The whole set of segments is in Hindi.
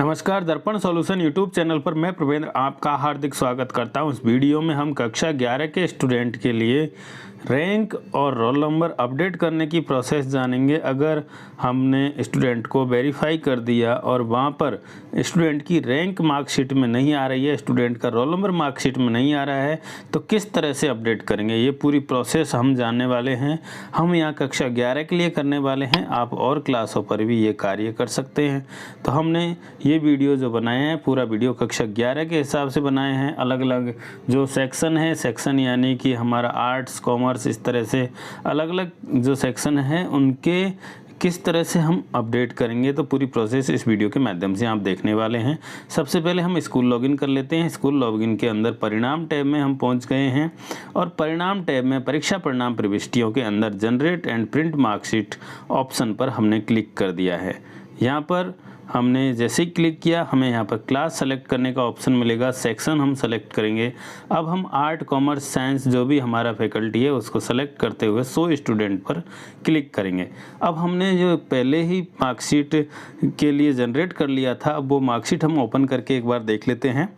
नमस्कार, दर्पण सॉल्यूशन यूट्यूब चैनल पर मैं प्रवेंद्र आपका हार्दिक स्वागत करता हूं। इस वीडियो में हम कक्षा 11 के स्टूडेंट के लिए रैंक और रोल नंबर अपडेट करने की प्रोसेस जानेंगे। अगर हमने स्टूडेंट को वेरीफाई कर दिया और वहां पर स्टूडेंट की रैंक मार्कशीट में नहीं आ रही है, स्टूडेंट का रोल नंबर मार्कशीट में नहीं आ रहा है, तो किस तरह से अपडेट करेंगे, ये पूरी प्रोसेस हम जानने वाले हैं। हम यहाँ कक्षा 11 के लिए करने वाले हैं, आप और क्लासों पर भी ये कार्य कर सकते हैं। तो हमने ये वीडियो जो बनाए हैं, पूरा वीडियो कक्षा 11 के हिसाब से बनाए हैं। अलग अलग जो सेक्शन है, सेक्शन यानी कि हमारा आर्ट्स, कॉमर्स, इस तरह से अलग अलग जो सेक्शन है उनके किस तरह से हम अपडेट करेंगे, तो पूरी प्रोसेस इस वीडियो के माध्यम से आप देखने वाले हैं। सबसे पहले हम स्कूल लॉगिन कर लेते हैं। स्कूल लॉगिन के अंदर परिणाम टैब में हम पहुंच गए हैं और परिणाम टैब में परीक्षा परिणाम प्रविष्टियों के अंदर generate and print marksheet option पर हमने क्लिक कर दिया है। यहाँ पर हमने जैसे ही क्लिक किया, हमें यहाँ पर क्लास सेलेक्ट करने का ऑप्शन मिलेगा, सेक्शन हम सेलेक्ट करेंगे। अब हम आर्ट, कॉमर्स, साइंस जो भी हमारा फैकल्टी है उसको सेलेक्ट करते हुए 100 स्टूडेंट पर क्लिक करेंगे। अब हमने जो पहले ही मार्कशीट के लिए जनरेट कर लिया था, अब वो मार्कशीट हम ओपन करके एक बार देख लेते हैं।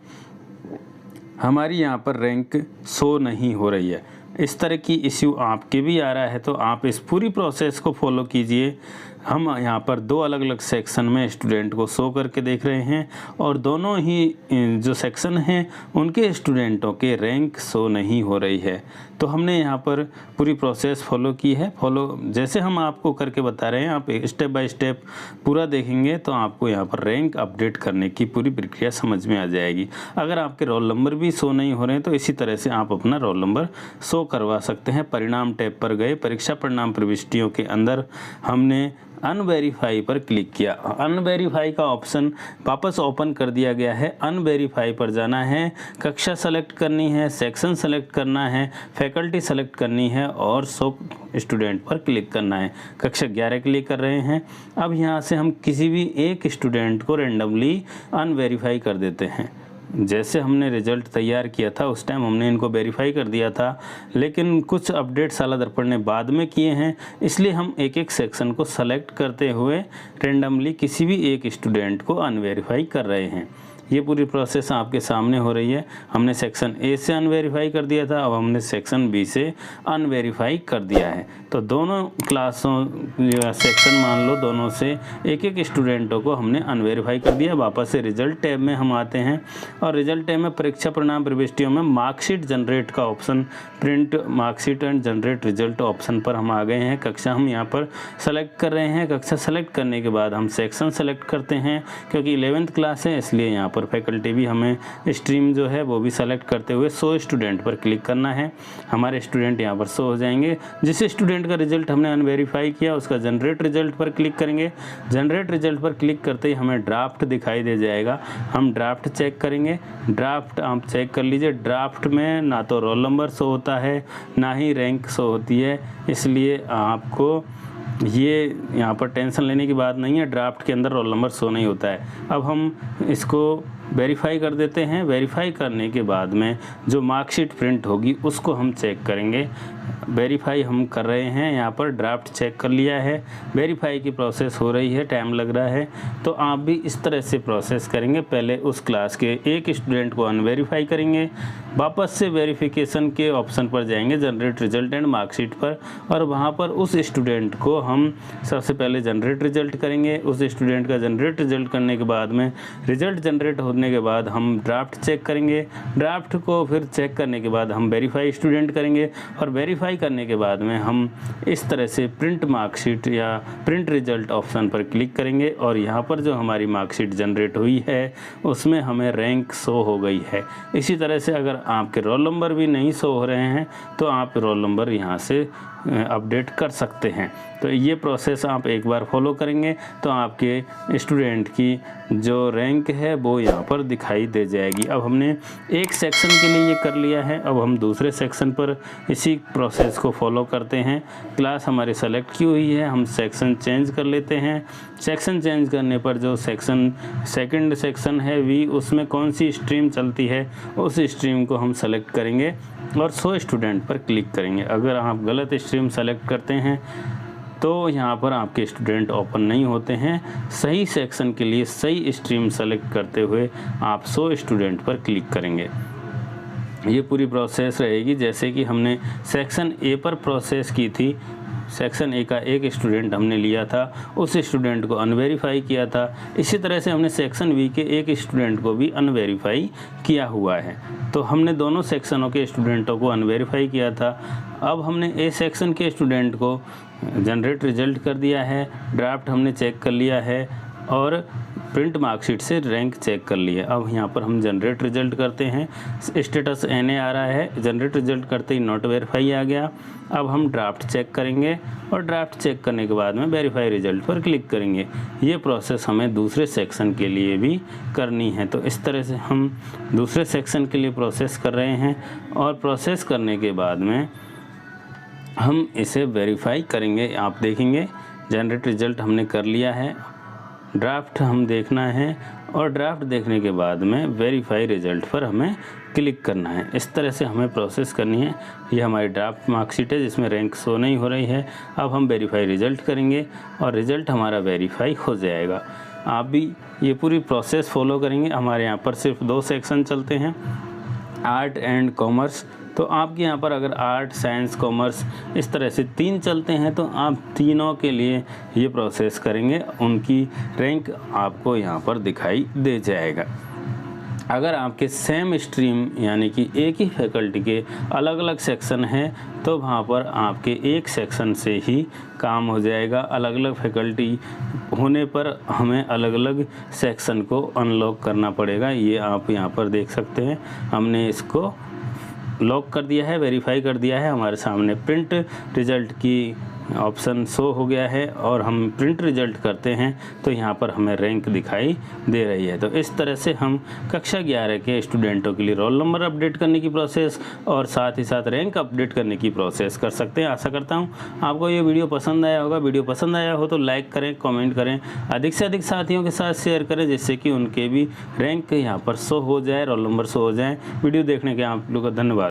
हमारी यहाँ पर रैंक शो नहीं हो रही है। इस तरह की इश्यू आपके भी आ रहा है तो आप इस पूरी प्रोसेस को फॉलो कीजिए। हम यहाँ पर दो अलग अलग सेक्शन में स्टूडेंट को शो करके देख रहे हैं और दोनों ही जो सेक्शन हैं उनके स्टूडेंटों के रैंक शो नहीं हो रही है। तो हमने यहाँ पर पूरी प्रोसेस फॉलो की है। जैसे हम आपको करके बता रहे हैं, आप स्टेप बाय स्टेप पूरा देखेंगे तो आपको यहाँ पर रैंक अपडेट करने की पूरी प्रक्रिया समझ में आ जाएगी। अगर आपके रोल नंबर भी शो नहीं हो रहे हैं तो इसी तरह से आप अपना रोल नंबर शो करवा सकते हैं। परिणाम टैब पर गए, परीक्षा परिणाम प्रविष्टियों के अंदर हमने अनवेरीफाई पर क्लिक किया। अनवेरीफाई का ऑप्शन वापस ओपन कर दिया गया है। अनवेरीफाई पर जाना है, कक्षा सेलेक्ट करनी है, सेक्शन सेलेक्ट करना है, फैकल्टी सेलेक्ट करनी है और 100 स्टूडेंट पर क्लिक करना है। कक्षा 11 के लिए कर रहे हैं। अब यहाँ से हम किसी भी एक स्टूडेंट को रेंडमली अनवेरीफाई कर देते हैं। जैसे हमने रिजल्ट तैयार किया था उस टाइम हमने इनको वेरीफाई कर दिया था, लेकिन कुछ अपडेट शाला दर्पण ने बाद में किए हैं, इसलिए हम एक एक सेक्शन को सेलेक्ट करते हुए रेंडमली किसी भी एक स्टूडेंट को अनवेरीफाई कर रहे हैं। ये पूरी प्रोसेस आपके सामने हो रही है। हमने सेक्शन ए से अनवेरीफाई कर दिया था, अब हमने सेक्शन बी से अनवेरीफाई कर दिया है। तो दोनों क्लासों या सेक्शन मान लो, दोनों से एक एक स्टूडेंटों को हमने अनवेरीफाई कर दिया। वापस से रिजल्ट टैब में हम आते हैं और रिजल्ट टैब में परीक्षा परिणाम प्रविष्टियों में मार्कशीट जनरेट का option, print marksheet and generate result option पर हम आ गए हैं। कक्षा हम यहाँ पर सेलेक्ट कर रहे हैं। कक्षा सेलेक्ट करने के बाद हम सेक्शन सेलेक्ट करते हैं, क्योंकि 11th क्लास है इसलिए यहाँ पर फैकल्टी भी हमें स्ट्रीम जो है वो भी सेलेक्ट करते हुए 100 स्टूडेंट पर क्लिक करना है। हमारे स्टूडेंट यहाँ पर शो हो जाएंगे। जिस स्टूडेंट का रिजल्ट हमने अनवेरीफाई किया उसका जनरेट रिजल्ट पर क्लिक करेंगे। जनरेट रिजल्ट पर क्लिक करते ही हमें ड्राफ्ट दिखाई दे जाएगा। हम ड्राफ्ट चेक करेंगे। ड्राफ्ट आप चेक कर लीजिए। ड्राफ्ट में ना तो रोल नंबर शो होता है ना ही रैंक शो होती है, इसलिए आपको ये यहाँ पर टेंशन लेने की बात नहीं है। ड्राफ्ट के अंदर रोल नंबर शो नहीं होता है। अब हम इसको वेरीफाई कर देते हैं। वेरीफाई करने के बाद में जो मार्कशीट प्रिंट होगी उसको हम चेक करेंगे। वेरीफाई हम कर रहे हैं, यहाँ पर ड्राफ्ट चेक कर लिया है। वेरीफाई की प्रोसेस हो रही है, टाइम लग रहा है, तो आप भी इस तरह से प्रोसेस करेंगे। पहले उस क्लास के एक स्टूडेंट को अनवेरीफाई करेंगे, वापस से वेरिफिकेशन के ऑप्शन पर जाएंगे, जनरेट रिजल्ट एंड मार्कशीट पर, और वहाँ पर उस स्टूडेंट को हम सबसे पहले जनरेट रिजल्ट करेंगे। उस स्टूडेंट का जनरेट रिजल्ट करने के बाद में रिजल्ट जनरेट होने के बाद हम ड्राफ्ट चेक करेंगे। ड्राफ्ट को फिर चेक करने के बाद हम वेरीफाई स्टूडेंट करेंगे और वेरीफाई करने के बाद में हम इस तरह से प्रिंट मार्कशीट या प्रिंट रिजल्ट ऑप्शन पर क्लिक करेंगे और यहाँ पर जो हमारी मार्कशीट जनरेट हुई है उसमें हमें रैंक शो हो गई है। इसी तरह से अगर आपके रोल नंबर भी नहीं शो हो रहे हैं तो आप रोल नंबर यहाँ से अपडेट कर सकते हैं। तो ये प्रोसेस आप एक बार फॉलो करेंगे तो आपके स्टूडेंट की जो रैंक है वो यहाँ पर दिखाई दे जाएगी। अब हमने एक सेक्शन के लिए ये कर लिया है, अब हम दूसरे सेक्शन पर इसी प्रोसेस को फॉलो करते हैं। क्लास हमारी सेलेक्ट की हुई है, हम सेक्शन चेंज कर लेते हैं। सेक्शन चेंज करने पर जो सेकंड सेक्शन है वी, उसमें कौन सी स्ट्रीम चलती है उस स्ट्रीम को हम सेलेक्ट करेंगे और 100 स्टूडेंट पर क्लिक करेंगे। अगर आप गलत स्ट्रीम सेलेक्ट करते हैं तो यहाँ पर आपके स्टूडेंट ओपन नहीं होते हैं। सही सेक्शन के लिए सही स्ट्रीम सेलेक्ट करते हुए आप शो स्टूडेंट पर क्लिक करेंगे। ये पूरी प्रोसेस रहेगी जैसे कि हमने सेक्शन ए पर प्रोसेस की थी। सेक्शन ए का एक स्टूडेंट हमने लिया था, उस स्टूडेंट को अनवेरीफाई किया था। इसी तरह से हमने सेक्शन बी के एक स्टूडेंट को भी अनवेरीफाई किया हुआ है। तो हमने दोनों सेक्शनों के स्टूडेंटों को अनवेरीफाई किया था। अब हमने ए सेक्शन के स्टूडेंट को जनरेट रिजल्ट कर दिया है, ड्राफ्ट हमने चेक कर लिया है और प्रिंट मार्कशीट से रैंक चेक कर लिया। अब यहाँ पर हम जनरेट रिजल्ट करते हैं। स्टेटस NA आ रहा है, जनरेट रिजल्ट करते ही नॉट वेरीफाई आ गया। अब हम ड्राफ्ट चेक करेंगे और ड्राफ्ट चेक करने के बाद में वेरीफाई रिजल्ट पर क्लिक करेंगे। ये प्रोसेस हमें दूसरे सेक्शन के लिए भी करनी है। तो इस तरह से हम दूसरे सेक्शन के लिए प्रोसेस कर रहे हैं और प्रोसेस करने के बाद में हम इसे वेरीफाई करेंगे। आप देखेंगे जनरेट रिजल्ट हमने कर लिया है, ड्राफ्ट हम देखना है और ड्राफ्ट देखने के बाद में वेरीफाई रिजल्ट पर हमें क्लिक करना है। इस तरह से हमें प्रोसेस करनी है। ये हमारी ड्राफ्ट मार्कशीट है जिसमें रैंक शो नहीं हो रही है। अब हम वेरीफाई रिजल्ट करेंगे और रिजल्ट हमारा वेरीफाई हो जाएगा। आप भी ये पूरी प्रोसेस फॉलो करेंगे। हमारे यहाँ पर सिर्फ 2 सेक्शन चलते हैं, आर्ट एंड कॉमर्स। तो आपके यहाँ पर अगर आर्ट, साइंस, कॉमर्स इस तरह से 3 चलते हैं तो आप तीनों के लिए ये प्रोसेस करेंगे, उनकी रैंक आपको यहाँ पर दिखाई दे जाएगा। अगर आपके सेम स्ट्रीम यानी कि एक ही फैकल्टी के अलग अलग सेक्शन हैं तो वहाँ पर आपके एक सेक्शन से ही काम हो जाएगा। अलग अलग फैकल्टी होने पर हमें अलग अलग सेक्शन को अनलॉक करना पड़ेगा। ये आप यहाँ पर देख सकते हैं, हमने इसको लॉक कर दिया है, वेरीफाई कर दिया है। हमारे सामने प्रिंट रिजल्ट की ऑप्शन शो हो गया है और हम प्रिंट रिजल्ट करते हैं तो यहाँ पर हमें रैंक दिखाई दे रही है। तो इस तरह से हम कक्षा 11 के स्टूडेंटों के लिए रोल नंबर अपडेट करने की प्रोसेस और साथ ही साथ रैंक अपडेट करने की प्रोसेस कर सकते हैं। आशा करता हूँ आपको ये वीडियो पसंद आया होगा। वीडियो पसंद आया हो तो लाइक करें, कमेंट करें, अधिक से अधिक साथियों के साथ शेयर करें जिससे कि उनके भी रैंक यहाँ पर शो हो जाए, रोल नंबर शो हो जाए। वीडियो देखने के आप लोगों का धन्यवाद।